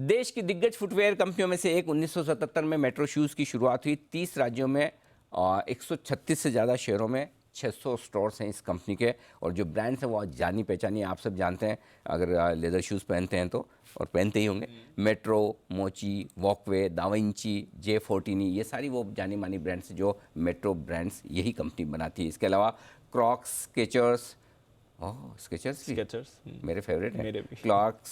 देश की दिग्गज फुटवेयर कंपनियों में से एक 1977 में मेट्रो शूज़ की शुरुआत हुई। 30 राज्यों में 136 से ज़्यादा शहरों में 600 स्टोर्स हैं इस कंपनी के। और जो ब्रांड्स हैं वो आज जानी पहचानी, आप सब जानते हैं अगर लेदर शूज़ पहनते हैं तो, और पहनते ही होंगे। मेट्रो, मोची, वॉकवे, दाविंची, J14, ये सारी वो जानी मानी ब्रांड्स जो मेट्रो ब्रांड्स यही कंपनी बनाती है। इसके अलावा क्रॉक्स, स्केचर्स, ओह स्केचर्स भी स्केचर्स मेरे फेवरेट हैं। मेरे भी क्लॉक्स,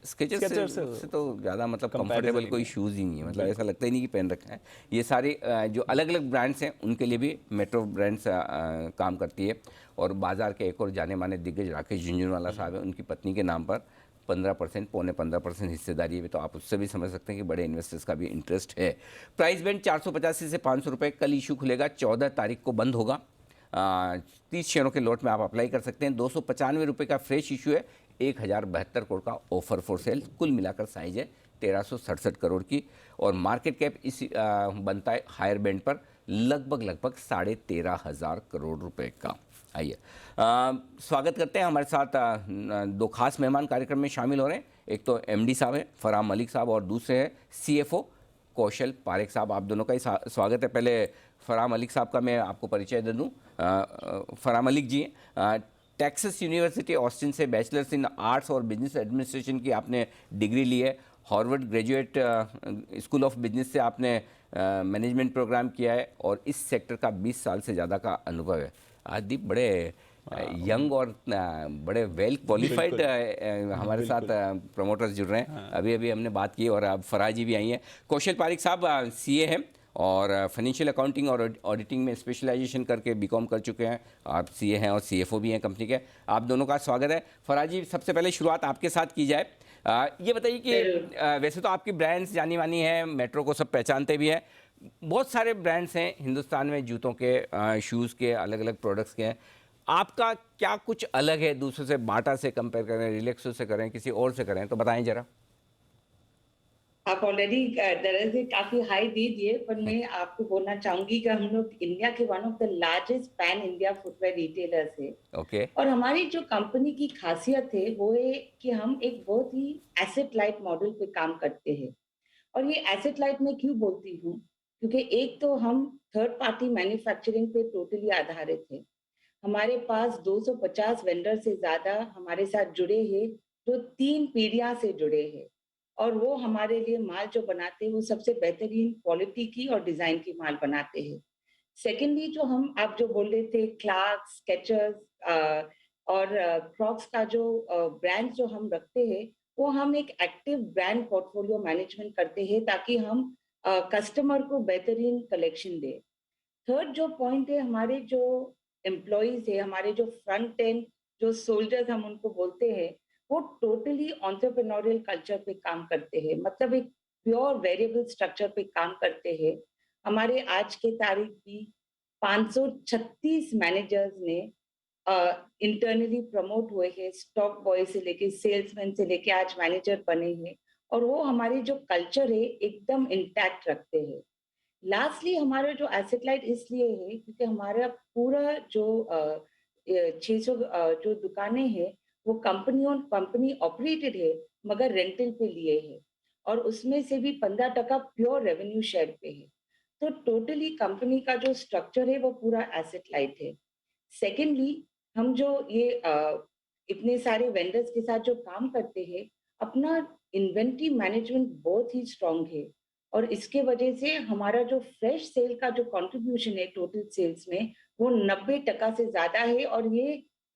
स्केचर्स स्केचर्स से तो ज़्यादा मतलब कंपैरिजन कंफर्टेबल ही कोई नहीं है। शूज़ ही नहीं है, मतलब ऐसा बिल्कुल। लगता ही नहीं कि पहन रखा है। ये सारे जो अलग अलग ब्रांड्स हैं उनके लिए भी मेट्रो ब्रांड्स काम करती है। और बाज़ार के एक और जाने माने दिग्गज राकेश झुंझुनवाला साहब हैं, उनकी पत्नी के नाम पर 15%, पौने 15% हिस्सेदारी है। तो आप उससे भी समझ सकते हैं कि बड़े इन्वेस्टर्स का भी इंटरेस्ट है। प्राइस बैंड 485 से 500 रुपये। कल इशू खुलेगा, 14 तारीख को बंद होगा। 30 शेयरों के लॉट में आप अप्लाई कर सकते हैं। 295 रुपये का फ्रेश इशू है। 1072 करोड़ का ऑफर फॉर सेल। कुल मिलाकर साइज है 1367 करोड़ की। और मार्केट कैप इस बनता है हायर बैंड पर लगभग 13,500 करोड़ रुपए का। आइए स्वागत करते हैं। हमारे साथ दो खास मेहमान कार्यक्रम में शामिल हो रहे हैं। एक तो MD साहब हैं फरहान मलिक साहब, और दूसरे हैं CFO कौशल पारेख साहब। आप दोनों का ही स्वागत है। पहले फरहान मलिक साहब का मैं आपको परिचय दे दूँ। Farhan Malik ji Texas university Austin से बैचलर्स इन आर्ट्स और बिजनेस एडमिनिस्ट्रेशन की आपने डिग्री ली है। Harvard graduate school of business से आपने मैनेजमेंट प्रोग्राम किया है, और इस सेक्टर का 20 साल से ज़्यादा का अनुभव है। आदीप बड़े यंग और बड़े वेल क्वालिफाइड हमारे साथ प्रमोटर्स जुड़ रहे हैं। अभी अभी हमने बात की, और अब फराह जी भी आई हैं। कौशल पारेख साहब CA हैं और फाइनेंशियल अकाउंटिंग और ऑडिटिंग में स्पेशलाइजेशन करके BCom कर चुके हैं। आप CA हैं और CFO भी हैं कंपनी के। आप दोनों का स्वागत है। फराह जी, सबसे पहले शुरुआत आपके साथ की जाए। ये बताइए कि वैसे तो आपकी ब्रांड्स जानी मानी है, मेट्रो को सब पहचानते भी हैं। बहुत सारे ब्रांड्स हैं हिंदुस्तान में, जूतों के, शूज़ के, अलग अलग प्रोडक्ट्स के हैं। आपका क्या कुछ अलग है दूसरों से? बाटा से कंपेयर करें, रिलैक्सो से करें, किसी और से करें, तो बताएं जरा। आप ऑलरेडी दरअसल काफी हाई दे दिए, पर मैं आपको बोलना चाहूंगी कि हम लोग इंडिया के one of the largest pan India footwear retailers है। ओके। और हमारी जो कंपनी की खासियत है वो है कि हम एक बहुत ही एसेट लाइट मॉडल पे काम करते हैं। और ये एसेट लाइट मैं क्यों बोलती हूँ, क्योंकि एक तो हम थर्ड पार्टी मैन्युफैक्चरिंग पे टोटली आधारित है। हमारे पास 250 वेंडर से ज्यादा हमारे साथ जुड़े हैं, जो 3 पीढ़ियां से जुड़े हैं। और वो हमारे लिए माल जो बनाते हैं वो सबसे बेहतरीन क्वालिटी की और डिजाइन की माल बनाते हैं। सेकेंडली, जो हम आप जो बोल रहे थे क्लार्क्स, स्केचर्स और क्रॉक्स का जो ब्रांड जो हम रखते हैं, वो हम एक एक्टिव ब्रांड पोर्टफोलियो मैनेजमेंट करते हैं ताकि हम कस्टमर को बेहतरीन कलेक्शन दे। थर्ड जो पॉइंट है, हमारे जो एम्प्लॉयज है, हमारे जो फ्रंट एंड जो सोल्जर्स हम उनको बोलते हैं, वो टोटली एंटरप्रेन्योरियल कल्चर पे काम करते हैं। मतलब एक प्योर वेरिएबल स्ट्रक्चर पे काम करते हैं। हमारे आज के तारीख भी 536 मैनेजर्स ने इंटरनली प्रमोट हुए हैं, स्टॉक बॉय से लेके सेल्समैन से लेके आज मैनेजर बने हैं। और वो हमारी जो कल्चर है एकदम इंटैक्ट रखते हैं। लास्टली, हमारा जो एसेट लाइट इसलिए है क्योंकि हमारा पूरा जो 600 जो दुकानें हैं वो कंपनी ऑपरेटेड है, मगर रेंटल पे लिए है। और उसमें से भी 15% प्योर रेवेन्यू शेयर पे है। तो टोटली कंपनी का जो स्ट्रक्चर है वो पूरा एसेट लाइट है। सेकेंडली, हम जो ये इतने सारे वेंडर्स के साथ जो काम करते हैं, अपना इन्वेंटरी मैनेजमेंट बहुत ही स्ट्रांग है। और इसके वजह से हमारा जो फ्रेश सेल का जो कंट्रीब्यूशन है टोटल सेल्स में, वो 90% से ज्यादा है। और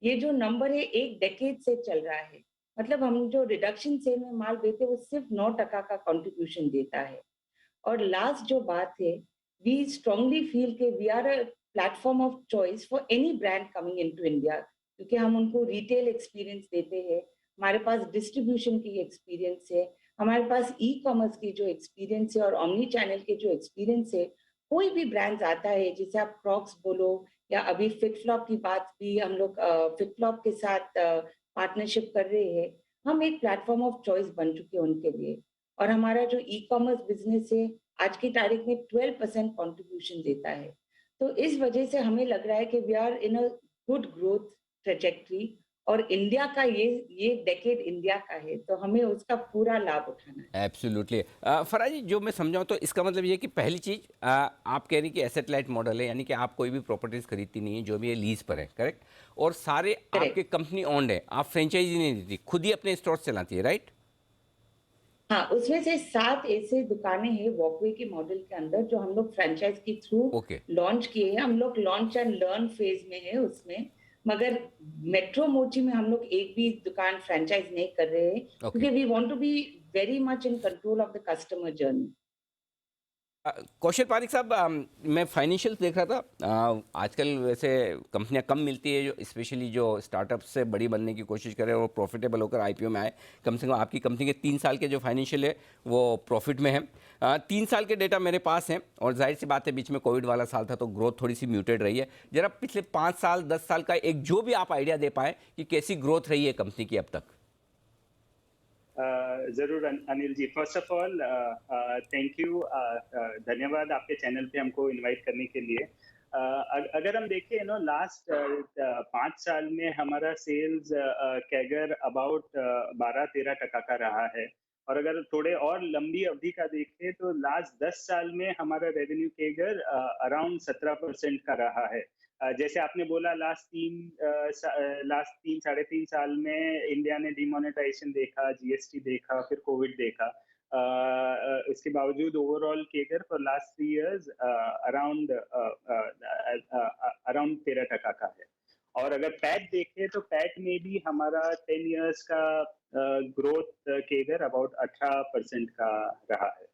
ये जो नंबर है एक डेकेड से चल रहा है। मतलब हम जो रिडक्शन सेल में माल देते हैं वो सिर्फ 9% का कंट्रीब्यूशन देता है। और लास्ट जो बात है, वी स्ट्रांगली फील के we are a platform of choice for any brand coming into India, क्योंकि हम उनको रिटेल एक्सपीरियंस देते हैं, हमारे पास डिस्ट्रीब्यूशन की एक्सपीरियंस है, हमारे पास ई कॉमर्स की जो एक्सपीरियंस है और ऑमनी चैनल के जो एक्सपीरियंस है। कोई भी ब्रांड आता है, जैसे आप क्रॉक्स बोलो, या अभी फिट फ्लॉप की बात भी हम लोग फिट फ्लॉप के साथ पार्टनरशिप कर रहे हैं। हम एक प्लेटफॉर्म ऑफ चॉइस बन चुके हैं उनके लिए। और हमारा जो ई कॉमर्स बिजनेस है आज की तारीख में 12% कंट्रीब्यूशन देता है। तो इस वजह से हमें लग रहा है कि we are in a good growth trajectory. और इंडिया का ये डेकेड इंडिया का है, तो हमें उसका पूरा लाभ उठाना है। एब्सोल्युटली। फराज जी, जो मैं समझाऊँ तो इसका मतलब ये है कि पहली चीज़, आप कह रही हैं कि एसेट लाइट मॉडल है, यानी कि आप कोई भी प्रॉपर्टीज़ खरीदती नहीं है, जो भी है लीज़ पर है, करेक्ट? और सारे आपके करेक्ट। कंपनी ओन्ड है, आप फ्रेंचाइजी नहीं देती, खुद ही अपने स्टोर्स चलाती है, राइट? हाँ, उसमें से 7 ऐसे दुकानें हैं वॉकवे के मॉडल के अंदर जो हम लोग फ्रैंचाइज़ के थ्रू ओके। लॉन्च किए हैं। हम लोग लॉन्च एंड लर्न फेज़ में हैं उसमें। मगर मेट्रो मोची में हम लोग एक भी दुकान फ्रैंचाइज़ नहीं कर रहे हैं, ओके। क्योंकि we want to be very much in control of the customer journey. Kaushal Pareek साहब, मैं फाइनेंशियल देख रहा था। आजकल वैसे कंपनियां कम मिलती है जो स्पेशली जो स्टार्टअप से बड़ी बनने की कोशिश करें और प्रॉफिटेबल होकर आईपीओ में आए। कम से कम आपकी कंपनी के 3 साल के जो फाइनेंशियल है वो प्रॉफिट में है। 3 साल के डेटा मेरे पास हैं, और जाहिर सी बात है बीच में कोविड वाला साल था तो ग्रोथ थोड़ी सी म्यूटेड रही है। जरा पिछले 5 साल 10 साल का एक जो भी आप आइडिया दे पाए कि कैसी ग्रोथ रही है कंपनी की अब तक। जरूर Anil ji, first of all thank you, धन्यवाद आपके चैनल पे हमको इनवाइट करने के लिए। अगर हम देखें लास्ट 5 साल में हमारा सेल्स कैगर अबाउट 12-13% का रहा है। और अगर थोड़े और लंबी अवधि का देखें तो लास्ट 10 साल में हमारा रेवेन्यू कैगर अराउंड 17% का रहा है। जैसे आपने बोला, लास्ट 3 साढ़े 3 साल में इंडिया ने डिमोनेटाइजेशन देखा, जीएसटी देखा, फिर कोविड देखा। इसके बावजूद overall CAGR for last 3 years around around 13% का है। और अगर पैट देखें तो पैट में भी हमारा 10 इयर्स का ग्रोथ केगर अबाउट 18% का रहा है।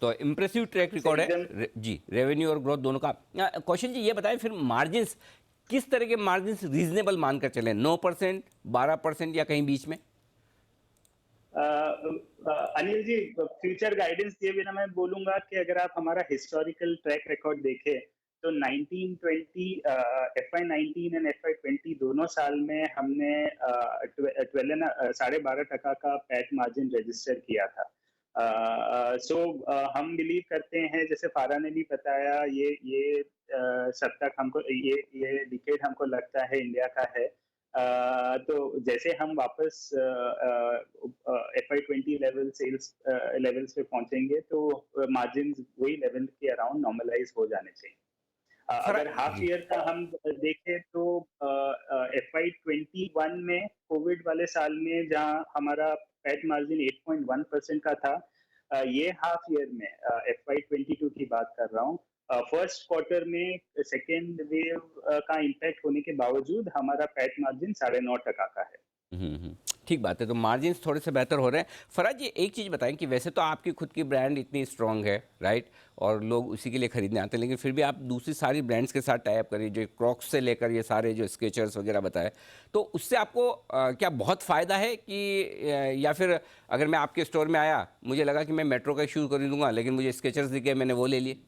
तो इम्प्रेसिव ट्रैक से रिकॉर्ड है। एकदम जी, रेवेन्यू और ग्रोथ दोनों का। कौशल जी, ये बताएं फिर मार्जिन्स किस तरह के मार्जिन्स रीजनेबल मानकर चलें? 9%, 12% या कहीं बीच में? अनिल जी, फ्यूचर गाइडेंस दिए बिना मैं बोलूंगा कि अगर आप हमारा हिस्टोरिकल ट्रैक रिकॉर्ड देखें तो 1920 FY19 एंड FY20 दोनों साल में हमने 12.5% का पैट मार्जिन रजिस्टर किया था। सो हम बिलीव करते हैं, जैसे फारा ने भी बताया, ये सब तक हमको ये डिकेड हमको लगता है इंडिया का है। तो जैसे हम वापस FY20 लेवल्स पे पहुंचेंगे तो मार्जिन वही लेवल के अराउंड नॉर्मलाइज हो जाने चाहिए। फरा अगर हाफ जी। ईयर का हम देखें तो FY21 में कोविड वाले साल में जहां हमारा पैट मार्जिन 8.1% का था, ये हाफ ईयर में FY22 की बात कर रहा हूँ, फर्स्ट क्वार्टर में सेकेंड वेव का इम्पैक्ट होने के बावजूद हमारा पैट मार्जिन 9.5% का है। ठीक बात है, तो मार्जिन्स थोड़े से बेहतर हो रहे हैं। फराज जी, एक चीज़ बताएं कि वैसे तो आपकी खुद की ब्रांड इतनी स्ट्रांग है, राइट, और लोग उसी के लिए खरीदने आते हैं, लेकिन फिर भी आप दूसरी सारी ब्रांड्स के साथ टाई अप करिए, जो क्रॉक्स से लेकर ये सारे जो स्केचर्स वगैरह बताए, तो उससे आपको क्या बहुत फ़ायदा है कि या फिर अगर मैं आपके स्टोर में आया, मुझे लगा कि मैं मेट्रो का शूज़ खरीदूंगा, लेकिन मुझे स्केचर्स दिखे, मैंने वो ले लिए?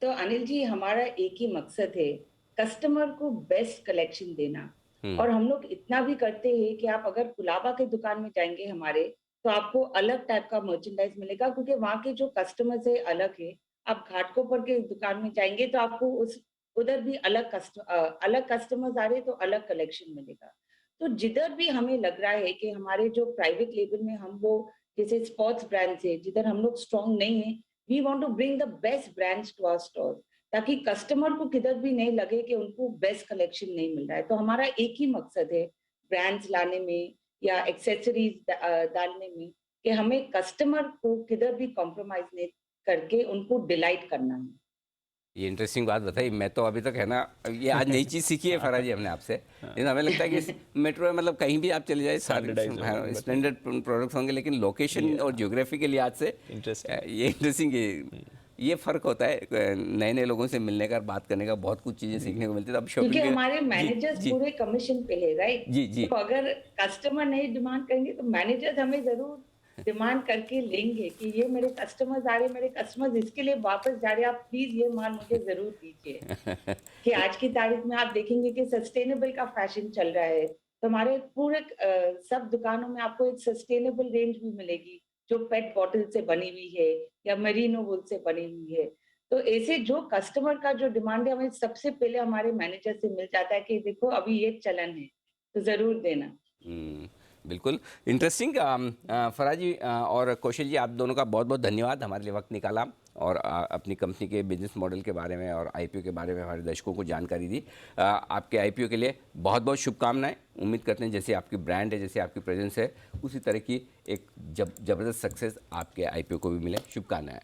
तो अनिल जी, हमारा एक ही मकसद है, कस्टमर को बेस्ट कलेक्शन देना। हम्म। और हम लोग इतना भी करते हैं कि आप अगर कुलाबा के दुकान में जाएंगे हमारे, तो आपको अलग टाइप का मर्चेंडाइज मिलेगा, क्योंकि वहाँ के जो कस्टमर्स है अलग है। आप घाटकोपर के दुकान में जाएंगे तो आपको उस उधर भी अलग कस्टमर्स आ रहे हैं, तो अलग कलेक्शन मिलेगा। तो जिधर भी हमें लग रहा है कि हमारे जो प्राइवेट लेबल में हम वो, जैसे स्पोर्ट्स ब्रांड्स है जिधर हम लोग स्ट्रांग नहीं है, we want to bring the best brands to our store, ताकि कस्टमर को किधर भी नहीं लगे कि उनको बेस्ट कलेक्शन नहीं मिल रहा है। तो हमारा एक ही मकसद है ब्रांड्स लाने में या एक्सेसरीज डालने में, कि हमें कस्टमर को किधर भी कॉम्प्रोमाइज नहीं करके उनको डिलाइट करना है। ये इंटरेस्टिंग बात बताई, मैं तो अभी तक है ना, ये आज नई चीज़ सीखी है फराज जी हमने आपसे। लेकिन हमें लगता है कि मेट्रो में मतलब कहीं भी आप चले जाए सारे स्टैंडर्डाइज होगा, but स्टैंडर्ड प्रोडक्ट्स होंगे, लेकिन लोकेशन और ज्योग्राफी के लिहाज से इंटरेस्टिंग। ये इंटरेस्टिंग है। ये फ़र्क होता है, नए नए लोगों से मिलने का, बात करने का, बहुत कुछ चीज़ें सीखने को मिलती है। तो अब क्योंकि शॉपिंग के। हमारे जी मैनेजर्स जी पूरे कमीशन पे है, राइट? जी जी। तो अगर कस्टमर नहीं डिमांड करेंगे तो मैनेजर्स हमें जरूर डिमांड करके लेंगे कि ये मेरे कस्टमर्स आ रहे, मेरे कस्टमर्स इसके लिए वापस जा रहे हैं, आप प्लीज ये माल मुझे जरूर दीजिए। कि आज की तारीख में आप देखेंगे कि सस्टेनेबल का फैशन चल रहा है, तो हमारे पूरे सब दुकानों में आपको एक सस्टेनेबल रेंज भी मिलेगी, जो पेट बॉटल से बनी हुई है या मरीनो वूल से बनी हुई है। तो ऐसे जो कस्टमर का जो डिमांड है, हमें सबसे पहले हमारे मैनेजर से मिल जाता है कि देखो अभी ये चलन है, तो ज़रूर देना। बिल्कुल इंटरेस्टिंग। फराज जी और कौशल जी, आप दोनों का बहुत बहुत धन्यवाद हमारे लिए वक्त निकाला और अपनी कंपनी के बिजनेस मॉडल के बारे में और आईपीओ के बारे में हमारे दर्शकों को जानकारी दी। आपके आईपीओ के लिए बहुत बहुत शुभकामनाएं। उम्मीद करते हैं जैसे आपकी ब्रांड है, जैसे आपकी प्रेजेंस है, उसी तरह की एक जबरदस्त सक्सेस आपके आईपीओ को भी मिले। शुभकामनाएं।